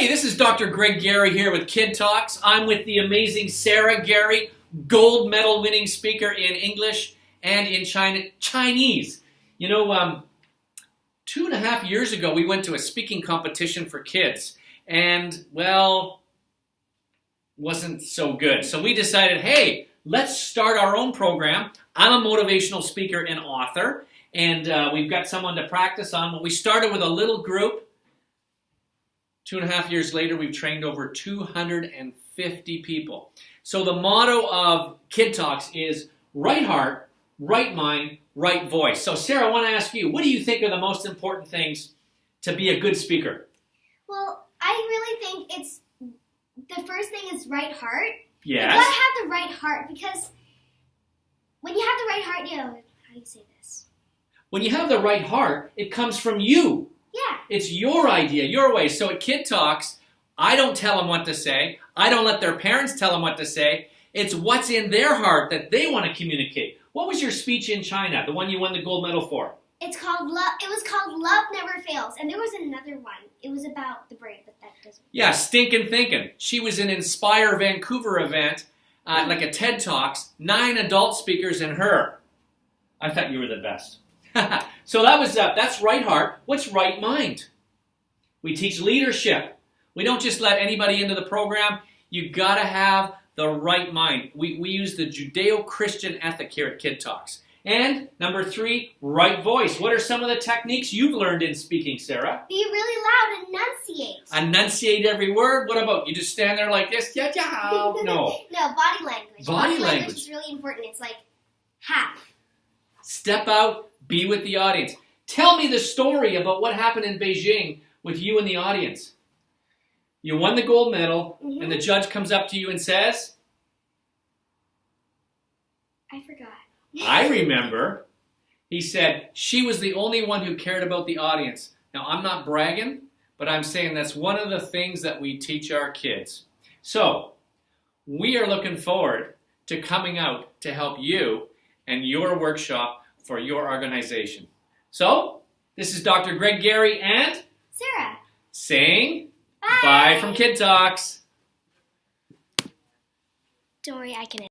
Hey, this is Dr. Greg Gary here with KidTalks. I'm with the amazing Sarah Gary, gold medal winning speaker in English and in Chinese. You know, 2.5 years ago, we went to a speaking competition for kids, and, well, wasn't so good. So we decided, hey, let's start our own program. I'm a motivational speaker and author, and we've got someone to practice on. But we started with a little group. 2.5 years later, we've trained over 250 people. So the motto of KidTalks is right heart, right mind, right voice. So Sarah, I want to ask you, what do you think are the most important things to be a good speaker? Well, I really think it's, the first thing is right heart. Yes. You gotta have the right heart, because when you have the right heart, how do you say this? When you have the right heart, it comes from you. Yeah. It's your idea, your way. So at KidTalks, I don't tell them what to say. I don't let their parents tell them what to say. It's what's in their heart that they want to communicate. What was your speech in China, the one you won the gold medal for? It's called Love. It was called Love Never Fails, and there was another one. It was about the brain, but that doesn't. Yeah, Stinkin' Thinkin'. She was in Inspire Vancouver event, like a TED Talks, 9 adult speakers and her. I thought you were the best. So that's right heart. What's right mind? We teach leadership. We don't just let anybody into the program. You got to have the right mind. We use the Judeo-Christian ethic here at KidTalks. And number 3, right voice. What are some of the techniques you've learned in speaking, Sarah? Be really loud, enunciate. Enunciate every word? What about you just stand there like this? Yeah, yeah. No. No, body language. Body language is really important. It's like half. Step out, be with the audience. Tell me the story about what happened in Beijing with you and the audience. You won the gold medal, and the judge comes up to you and says, I forgot. I remember. He said, she was the only one who cared about the audience. Now, I'm not bragging, but I'm saying that's one of the things that we teach our kids. So, we are looking forward to coming out to help you and your workshop for your organization. So, this is Dr. Greg Gary and Sarah saying bye from KidTalks. Don't worry, I can